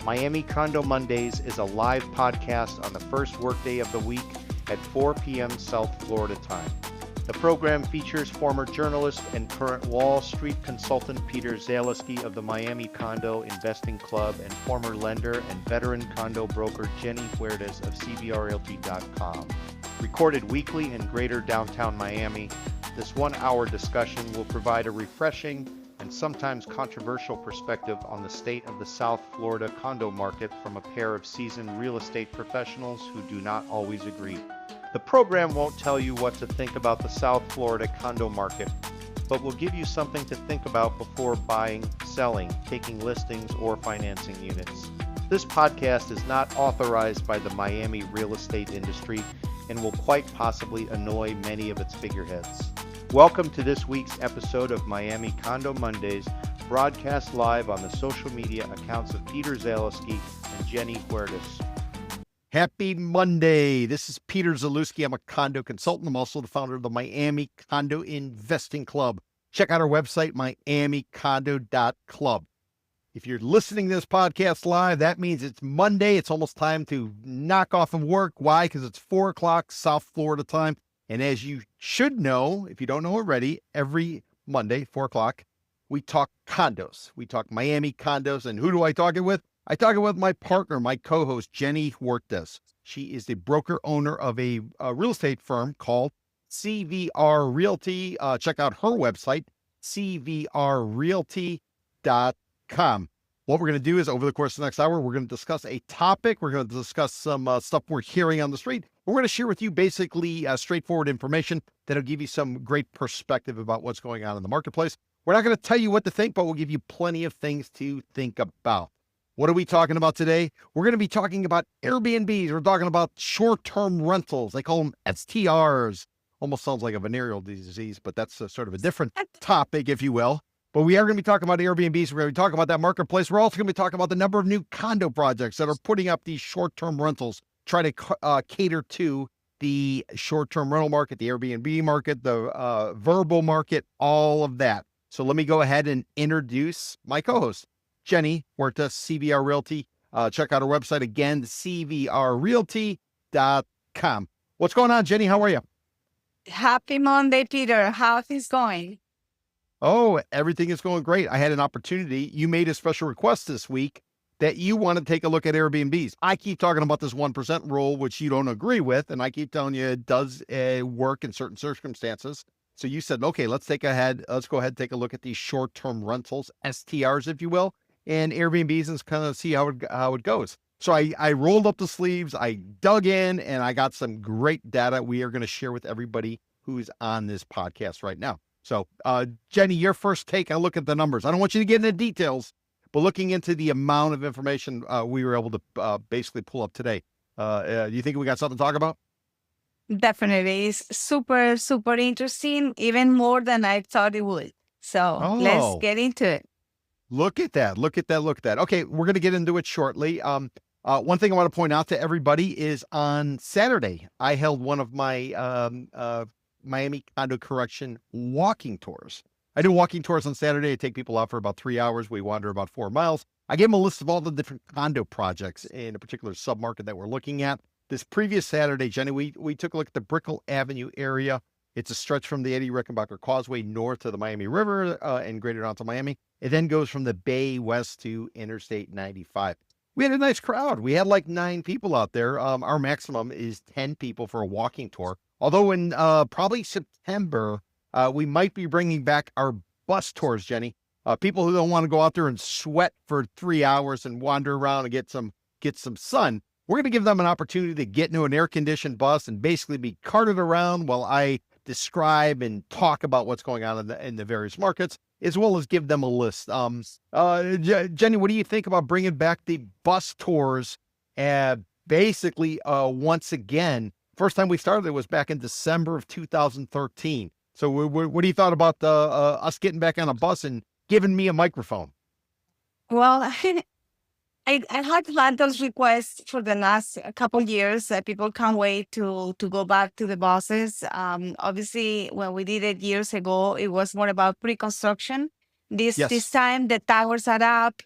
Miami Condo Mondays is a live podcast on the first workday of the week at 4 p.m. South Florida time. The program features former journalist and current Wall Street consultant Peter Zaleski of the Miami Condo Investing Club and former lender and veteran condo broker Jenny Huertas of CVRRealty.com. Recorded weekly in greater downtown Miami, this one-hour discussion will provide a refreshing and sometimes controversial perspective on the state of the South Florida condo market from a pair of seasoned real estate professionals who do not always agree. The program won't tell you what to think about the South Florida condo market, but will give you something to think about before buying, selling, taking listings, or financing units. This podcast is not authorized by the Miami real estate industry and will quite possibly annoy many of its figureheads. Welcome to this week's episode of Miami Condo Mondays, broadcast live on the social media accounts of Peter Zaleski and Jenny Huertas. Happy Monday. This is Peter Zaleski. I'm a condo consultant. I'm also the founder of the Miami Condo Investing Club. Check out our website, miamicondo.club. If you're listening to this podcast live, that means it's Monday. It's almost time to knock off of work. Why? Because it's 4 o'clock South Florida time. And as you should know, if you don't know already, every Monday, 4 o'clock, we talk condos. We talk Miami condos. And who do I talk it with? I talk it with my partner, my co-host, Jenny Huertas. She is the broker owner of a real estate firm called CVR Realty. Check out her website, cvrrealty.com. What we're going to do is over the course of the next hour, we're going to discuss a topic. We're going to discuss some stuff we're hearing on the street. We're going to share with you basically straightforward information that'll give you some great perspective about what's going on in the marketplace. We're not going to tell you what to think, but we'll give you plenty of things to think about. What are we talking about today? We're going to be talking about Airbnbs. We're talking about short-term rentals. They call them STRs. Almost sounds like a venereal disease, but that's sort of a different topic, if you will. But we are going to be talking about Airbnbs. We're going to be talking about that marketplace. We're also going to be talking about the number of new condo projects that are putting up these short-term rentals, try to cater to the short-term rental market, the Airbnb market, the verbal market, all of that. So let me go ahead and introduce my co-host, Jenny Huertas, CVR Realty. Check out our website again, cvrrealty.com. What's going on, Jenny? How are you? Happy Monday, Peter. How is it going? Oh, everything is going great. I had an opportunity. You made a special request this week that you want to take a look at Airbnbs. I keep talking about this 1% rule, which you don't agree with, and I keep telling you it does work in certain circumstances. So you said, okay, let's go ahead and take a look at these short-term rentals, STRs, if you will, and Airbnbs and kind of see how it goes. So I rolled up the sleeves, I dug in, and I got some great data we are going to share with everybody who's on this podcast right now. So, Jenny, your first take, I look at the numbers. I don't want you to get into details, but looking into the amount of information we were able to basically pull up today, do you think we got something to talk about? Definitely. It's super, super interesting, even more than I thought it would. So let's get into it. Look at that. Okay, we're going to get into it shortly. One thing I want to point out to everybody is on Saturday, I held one of my Miami Condo Correction walking tours. I do walking tours on Saturday. I take people out for about 3 hours. We wander about 4 miles. I give them a list of all the different condo projects in a particular submarket that we're looking at. This previous Saturday, Jenny, we took a look at the Brickell Avenue area. It's a stretch from the Eddie Rickenbacker Causeway north to the Miami River and greater downtown Miami. It then goes from the Bay west to Interstate 95. We had a nice crowd. We had like 9 people out there. Our maximum is 10 people for a walking tour. Although in probably September, we might be bringing back our bus tours, Jenny. People who don't want to go out there and sweat for 3 hours and wander around and get some sun. We're going to give them an opportunity to get into an air-conditioned bus and basically be carted around while I describe and talk about what's going on in the various markets, as well as give them a list. Jenny, what do you think about bringing back the bus tours basically once again? First time we started it was back in December of 2013. So what do you thought about us getting back on a bus and giving me a microphone? Well, I had those requests for the last couple years that people can't wait to go back to the buses. Obviously, when we did it years ago, it was more about pre-construction. This time, the towers are up.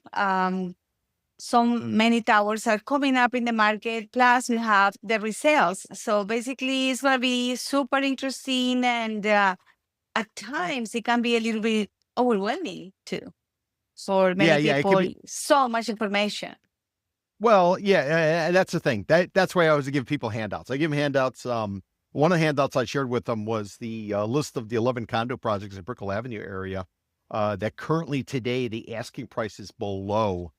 so many towers are coming up in the market. Plus, we have the resales. So basically, it's going to be super interesting. And at times, it can be a little bit overwhelming too for Yeah, many yeah, it could people. be. So much information. Well, yeah, that's the thing. That's why I always give people handouts. I give them handouts. One of the handouts I shared with them was the list of the 11 condo projects in Brickell Avenue area that currently today the asking price is below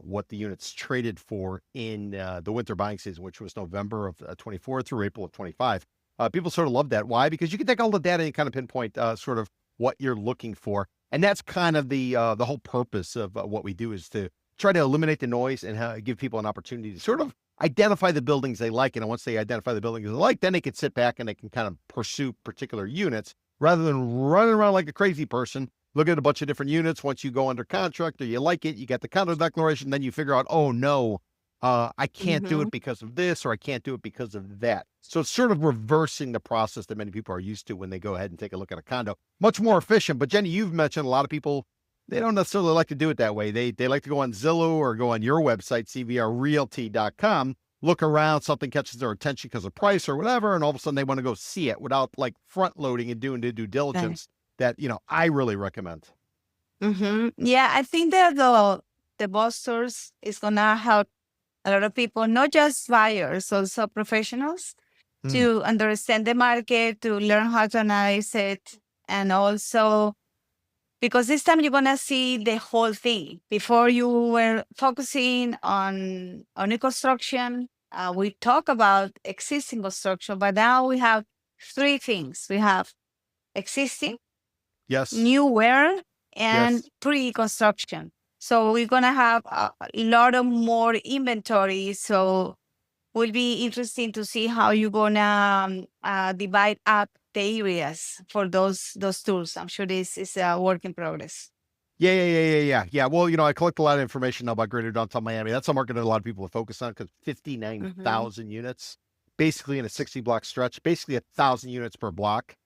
what the units traded for in the winter buying season, which was November of 24 through April of 25. People sort of love that. Why? Because you can take all the data and kind of pinpoint sort of what you're looking for. And that's kind of the whole purpose of what we do, is to try to eliminate the noise and give people an opportunity to sort of identify the buildings they like. And once they identify the buildings they like, then they can sit back and they can kind of pursue particular units rather than running around like a crazy person, look at a bunch of different units. Once you go under contract or you like it, you get the condo declaration, then you figure out, oh no, I can't do it because of this, or I can't do it because of that. So it's sort of reversing the process that many people are used to when they go ahead and take a look at a condo. Much more efficient. But Jenny, you've mentioned a lot of people, they don't necessarily like to do it that way. They like to go on Zillow or go on your website, cvrrealty.com, look around, something catches their attention because of price or whatever, and all of a sudden they want to go see it without like front loading and doing the due diligence that, I really recommend. Yeah, I think that the boss tours is gonna help a lot of people, not just buyers, also professionals, to understand the market, to learn how to analyze it, and also because this time you're gonna see the whole thing. Before you were focusing on new construction, we talk about existing construction, but now we have three things. We have existing, Yes. newer, and Yes. pre-construction. So we're gonna have a lot of more inventory. So will be interesting to see how you're gonna divide up the areas for those tours. I'm sure this is a work in progress. Yeah. Well, I collect a lot of information now about Greater Downtown Miami. That's a market that a lot of people focus on because 59,000 units, basically in a 60-block stretch, basically 1,000 units per block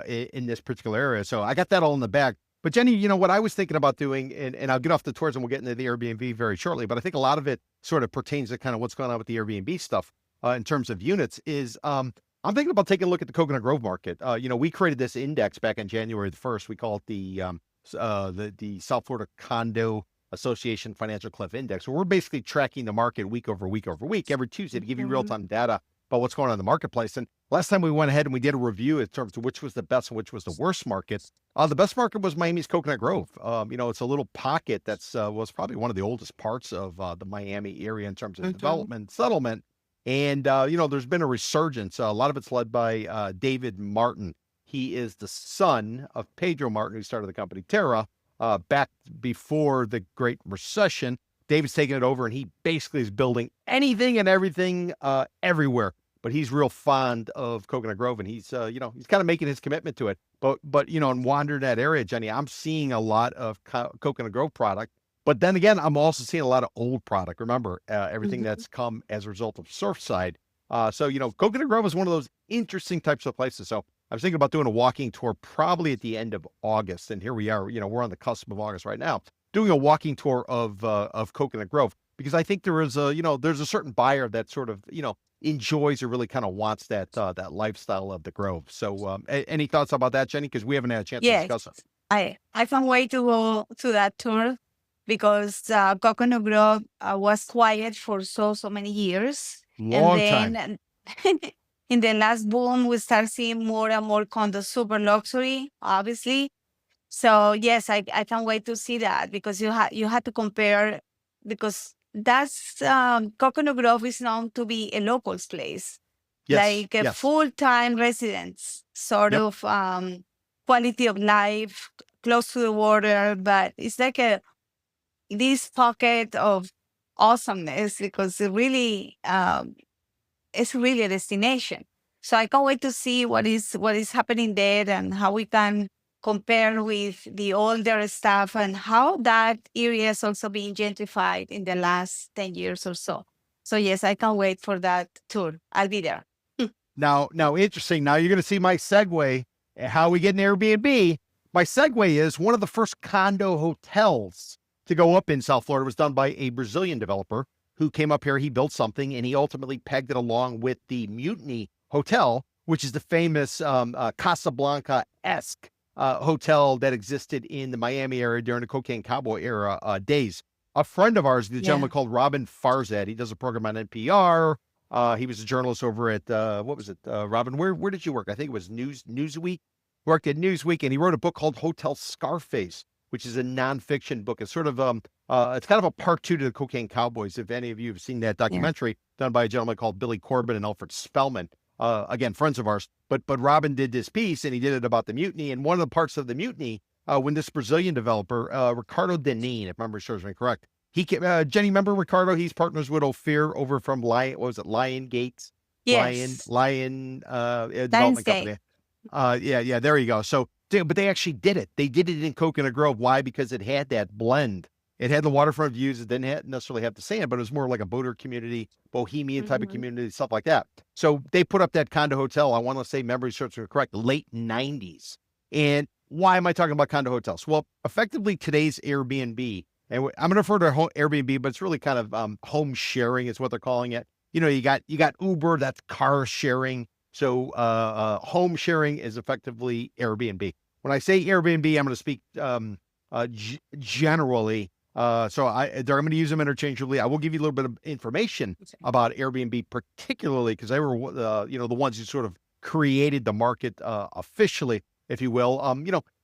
in this particular area. So I got that all in the bag. But Jenny, what I was thinking about doing, and I'll get off the tours and we'll get into the Airbnb very shortly, but I think a lot of it sort of pertains to kind of what's going on with the Airbnb stuff in terms of units is I'm thinking about taking a look at the Coconut Grove market. We created this index back on January the 1st. We call it the South Florida Condo Association Financial Cliff Index, where we're basically tracking the market week over week over week, every Tuesday, to give you real-time data about what's going on in the marketplace. And last time we went ahead and we did a review in terms of which was the best and which was the worst market. The best market was Miami's Coconut Grove. It's a little pocket that's was probably one of the oldest parts of the Miami area in terms of development, settlement. And, there's been a resurgence. A lot of it's led by David Martin. He is the son of Pedro Martin, who started the company Terra back before the Great Recession. David's taking it over, and he basically is building anything and everything everywhere. But he's real fond of Coconut Grove, and he's kind of making his commitment to it. But and wandering that area, Jenny, I'm seeing a lot of Coconut Grove product. But then again, I'm also seeing a lot of old product. Remember, everything that's come as a result of Surfside. So Coconut Grove is one of those interesting types of places. So I was thinking about doing a walking tour probably at the end of August, and here we are. We're on the cusp of August right now, doing a walking tour of Coconut Grove, because I think there is there's a certain buyer that sort of enjoys or really kind of wants that lifestyle of the Grove. So any thoughts about that, Jenny? Because we haven't had a chance to discuss it. I can't wait to go to that tour because Coconut Grove was quiet for so many years. Long time. In the last boom, we start seeing more and more condos, super luxury, obviously. So yes, I can't wait to see that, because you had to compare, because that's Coconut Grove is known to be a locals place, like a full-time residence, sort of quality of life, close to the water, but it's like this pocket of awesomeness, because it's really a destination. So I can't wait to see what is happening there and how we can compare with the older stuff and how that area is also being gentrified in the last 10 years or so. So yes, I can't wait for that tour. I'll be there. Now, interesting. Now you're going to see my segue, how we get an Airbnb. My segue is one of the first condo hotels to go up in South Florida. It was done by a Brazilian developer who came up here. He built something and he ultimately pegged it along with the Mutiny Hotel, which is the famous Casablanca-esque hotel that existed in the Miami area during the cocaine cowboy era days. A friend of ours, the gentleman called Robin Farzad, he does a program on NPR. He was a journalist over at, what was it, Robin? Where did you work? I think it was Newsweek. Worked at Newsweek, and he wrote a book called Hotel Scarface, which is a nonfiction book. It's sort of, it's kind of a part two to the Cocaine Cowboys. If any of you have seen that documentary done by a gentleman called Billy Corbin and Alfred Spellman, again, friends of ours. But Robin did this piece, and he did it about the mutiny. And one of the parts of the mutiny, when this Brazilian developer, Ricardo Deneen, if memory serves me correct, he came, Jenny, remember Ricardo? He's partners with Ophir over from Lion Gates? Yes. Lion Development Company. Yeah, there you go. So, but they actually did it. They did it in Coconut Grove. Why? Because it had that blend. It had the waterfront views. It didn't necessarily have the sand, but it was more like a boater community, bohemian type of community, stuff like that. So they put up that condo hotel. I want to say memory serves me correct, late 90s. And why am I talking about condo hotels? Well, effectively today's Airbnb, and I'm going to refer to Airbnb, but it's really kind of home sharing is what they're calling it. You know, you got Uber, that's car sharing. So home sharing is effectively Airbnb. When I say Airbnb, I'm going to speak generally. So I'm going to use them interchangeably. I will give you a little bit of information about Airbnb, particularly because they were, the ones who sort of created the market officially, if you will.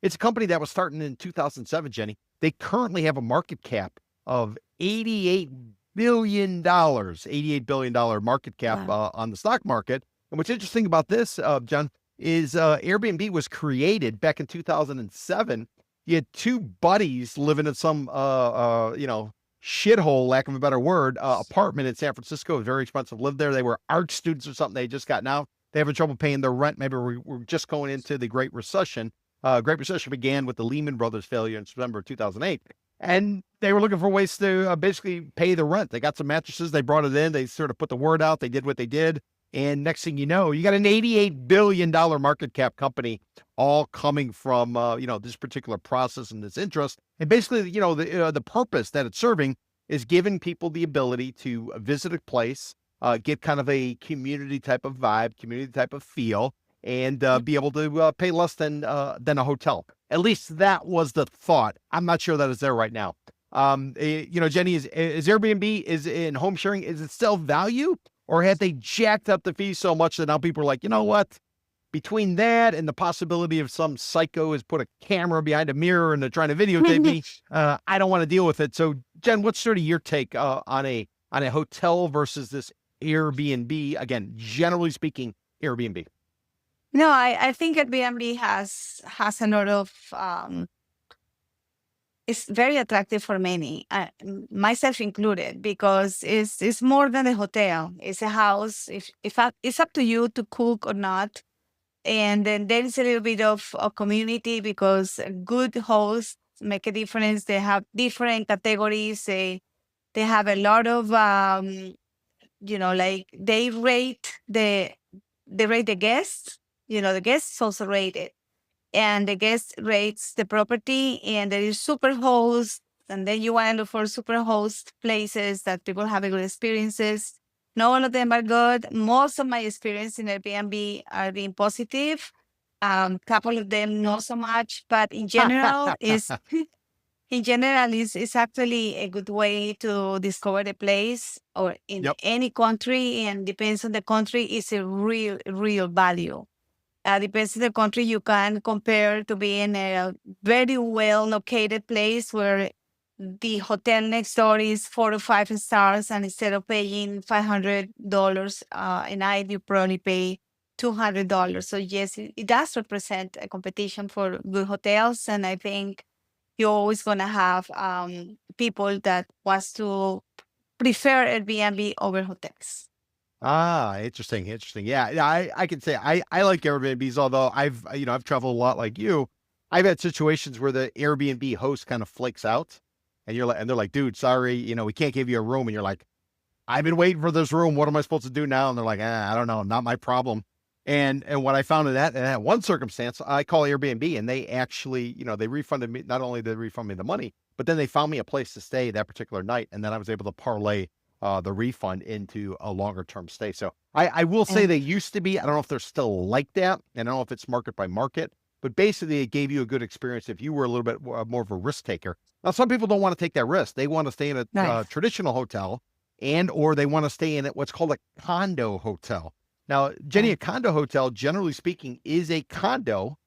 It's a company that was starting in 2007, Jenny. They currently have a market cap of $88 billion market cap on the stock market. And what's interesting about this, John, is Airbnb was created back in 2007. You had two buddies living in some, shithole, lack of a better word, apartment in San Francisco. It was very expensive to live there. They were art students or something. They just gotten out. They having trouble paying their rent. Maybe we're just going into the Great Recession. Great Recession began with the Lehman Brothers failure in September of 2008. And they were looking for ways to basically pay the rent. They got some mattresses. They brought it in. They sort of put the word out. They did what they did. And next thing you know, you got an $88 billion market cap company all coming from, this particular process and this interest. And basically, the purpose that it's serving is giving people the ability to visit a place, get kind of a community type of vibe, community type of feel, and be able to pay less than a hotel. At least that was the thought. I'm not sure that is there right now. Jenny, is Airbnb is in home sharing? Is it still value? Or had they jacked up the fees so much that now people are like, you know what? Between that and the possibility of some psycho has put a camera behind a mirror and they're trying to videotape me, I don't want to deal with it. So, Jen, what's sort of your take on a hotel versus this Airbnb? Again, generally speaking, Airbnb. No, I think Airbnb has a lot of it's very attractive for many, myself included, because it's more than a hotel. It's a house. If it's up to you to cook or not, and then there is a little bit of a community because good hosts make a difference. They have different categories. They have a lot of they rate the guests. The guests also rate it. And the guest rates the property, and there is super host, and then you want to look for super host places that people have good experiences. Not all of them are good. Most of my experience in Airbnb are being positive. Couple of them not so much, but in general, it's actually a good way to discover the place, or in any country, and depends on the country, it's a real value. Depends on the country, you can compare to being a very well located place where the hotel next door is 4 or 5 stars, and instead of paying $500 a night, you probably pay $200. So yes, it does represent a competition for good hotels, and I think you're always going to have people that wants to prefer Airbnb over hotels. Interesting. Yeah, I can say I like Airbnbs, although I've traveled a lot like you. I've had situations where the Airbnb host kind of flakes out and they're like, dude, sorry, we can't give you a room. And you're like, I've been waiting for this room. What am I supposed to do now? And they're like, I don't know, not my problem. And what I found in that one circumstance, I call Airbnb, and they actually, they refunded me. Not only did they refund me the money, but then they found me a place to stay that particular night, and then I was able to parlay the refund into a longer term stay. So I will say they used to be. I don't know if they're still like that. I don't know if it's market by market, but basically it gave you a good experience if you were a little bit more of a risk taker. Now, some people don't want to take that risk. They want to stay in a traditional hotel, and or they want to stay in what's called a condo hotel. Now, Jenny, a condo hotel, generally speaking, is a condo,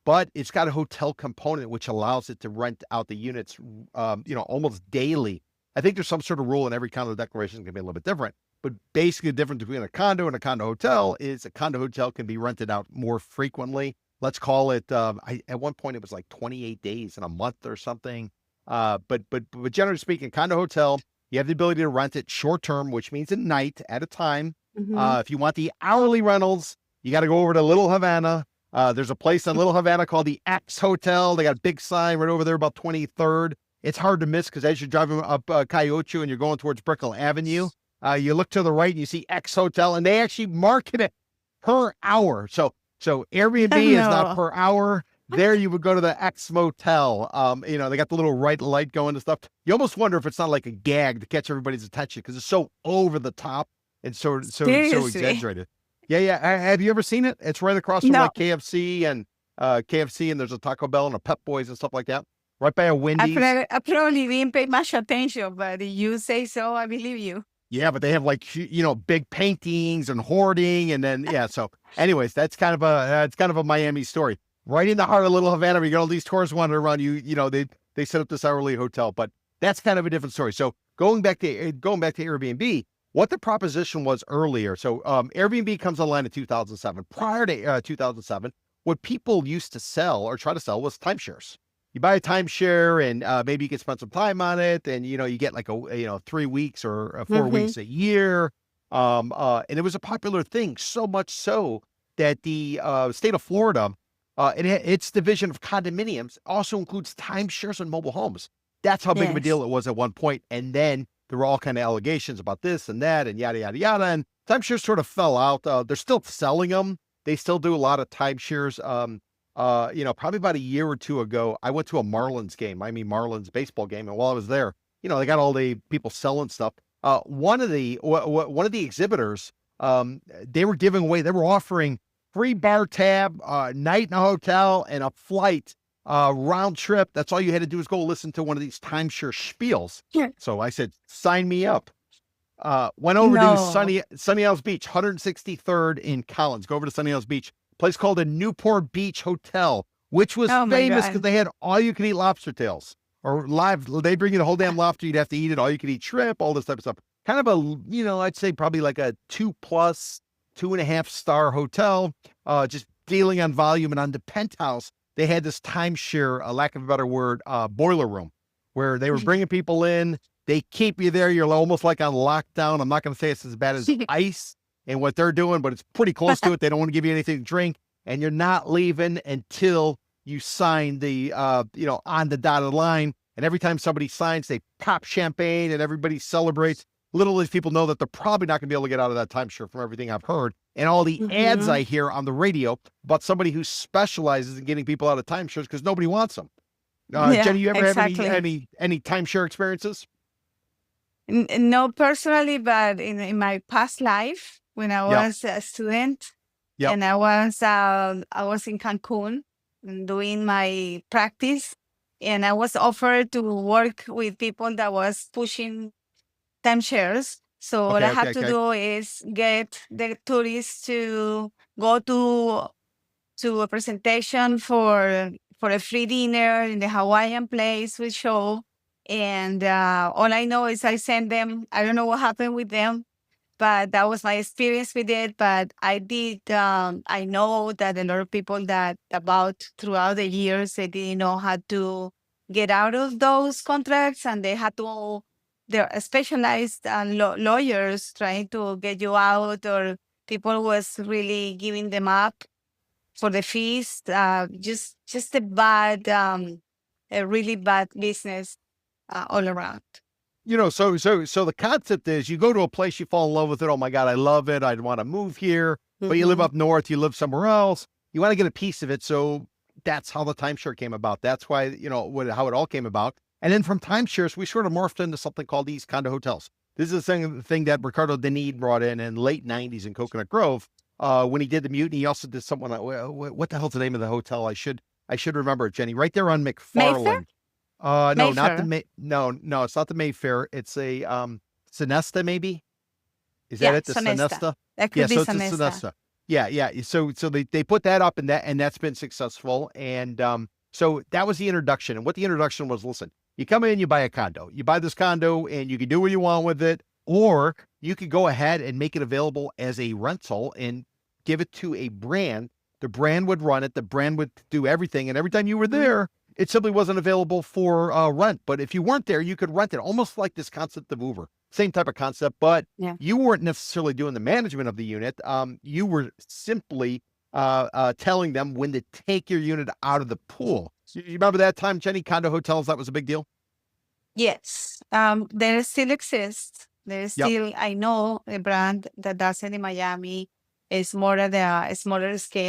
but it's got a hotel component which allows it to rent out the units, almost daily. I think there's some sort of rule in every condo declaration can be a little bit different, but basically the difference between a condo and a condo hotel is a condo hotel can be rented out more frequently. Let's call it, at one point it was like 28 days in a month or something. But generally speaking, condo hotel, you have the ability to rent it short term, which means a night at a time. If you want the hourly rentals, you got to go over to Little Havana. There's a place in Little Havana called the X Hotel. They got a big sign right over there about 23rd. It's hard to miss because as you're driving up Cayocho and you're going towards Brickell Avenue, you look to the right and you see X Hotel, and they actually market it per hour. So Airbnb is not per hour. There you would go to the X Motel. They got the little right light going and stuff. You almost wonder if it's not like a gag to catch everybody's attention because it's so over the top and so exaggerated. Yeah. Have you ever seen it? It's right across from like KFC and there's a Taco Bell and a Pep Boys and stuff like that. Right by a Wendy's. I probably didn't pay much attention, but if you say so, I believe you. Yeah, but they have like big paintings and hoarding, and then So, anyways, that's kind of a Miami story. Right in the heart of Little Havana, you got all these tourists wandering around. They set up this hourly hotel, but that's kind of a different story. So going back to Airbnb, what the proposition was earlier. So Airbnb comes online in 2007. Prior to 2007, what people used to sell or try to sell was timeshares. You buy a timeshare and maybe you can spend some time on it, and you get like 3 weeks or 4 weeks a year. And it was a popular thing, so much so that the state of Florida, its division of condominiums also includes timeshares and mobile homes. That's how big of a deal it was at one point. And then there were all kind of allegations about this and that and yada, yada, yada. And timeshares sort of fell out. They're still selling them. They still do a lot of timeshares. Probably about a year or two ago, I went to a Marlins game, Miami Marlins baseball game. And while I was there, they got all the people selling stuff. One of the exhibitors, they were offering free bar tab, night in a hotel, and a flight round trip. That's all you had to do is go listen to one of these timeshare spiels. Yeah. So I said, sign me up. Went over to Sunny Isles Beach, 163rd in Collins. Go over to Sunny Isles Beach, place called the Newport Beach Hotel, which was famous because they had all you can eat lobster tails or live. They bring you the whole damn lobster. You'd have to eat it. All you can eat shrimp, all this type of stuff. Kind of a, I'd say probably like a 2+, 2.5 star hotel, just dealing on volume. And on the penthouse, they had this timeshare, a lack of a better word, boiler room, where they were bringing people in. They keep you there. You're almost like on lockdown. I'm not going to say it's as bad as ICE and what they're doing, but it's pretty close to it. They don't want to give you anything to drink, and you're not leaving until you sign the, on the dotted line. And every time somebody signs, they pop champagne and everybody celebrates. Little as people know that they're probably not going to be able to get out of that timeshare from everything I've heard. And all the ads I hear on the radio about somebody who specializes in getting people out of timeshares because nobody wants them. Jenny, you ever have any timeshare experiences? No, personally, but in my past life, when I was a student, and I was in Cancun doing my practice, and I was offered to work with people that was pushing timeshares. So what I had to do is get the tourists to go to a presentation for a free dinner in the Hawaiian place with show. And all I know is I sent them. I don't know what happened with them, but that was my experience with it. But I did. I know that a lot of people that throughout the years, they didn't know how to get out of those contracts, and they had to. There are specialized lawyers trying to get you out, or people was really giving them up for the fees. Just a really bad business all around. So the concept is you go to a place, you fall in love with it. Oh my God, I love it. I'd want to move here. But you live up north, you live somewhere else. You want to get a piece of it. So that's how the timeshare came about. That's why, how it all came about. And then from timeshares, we sort of morphed into something called these condo hotels. This is the thing that Ricardo Deneen brought in late 90s in Coconut Grove. When he did the Mutiny, he also did something. What the hell's the name of the hotel? I should remember it, Jenny. Right there on McFarland. No, Mayfair? not the no, it's not the Mayfair. It's a Sonesta, maybe. Is that it? The Sonesta? That could be So it's a Sonesta. Sonesta. Yeah. So they put that up, and that's been successful. And so that was the introduction. And what the introduction was, listen, you come in, you buy a condo. You buy this condo, and you can do what you want with it, or you could go ahead and make it available as a rental and give it to a brand. The brand would run it. The brand would do everything. And every time you were there, it simply wasn't available for rent. But if you weren't there, you could rent it, almost like this concept of Uber. Same type of concept, but you weren't necessarily doing the management of the unit. You were simply telling them when to take your unit out of the pool. You remember that time, Jenny? Condo hotels, that was a big deal? Yes. There still exists. There's still, I know a brand that does it in Miami. It's more at a smaller scale.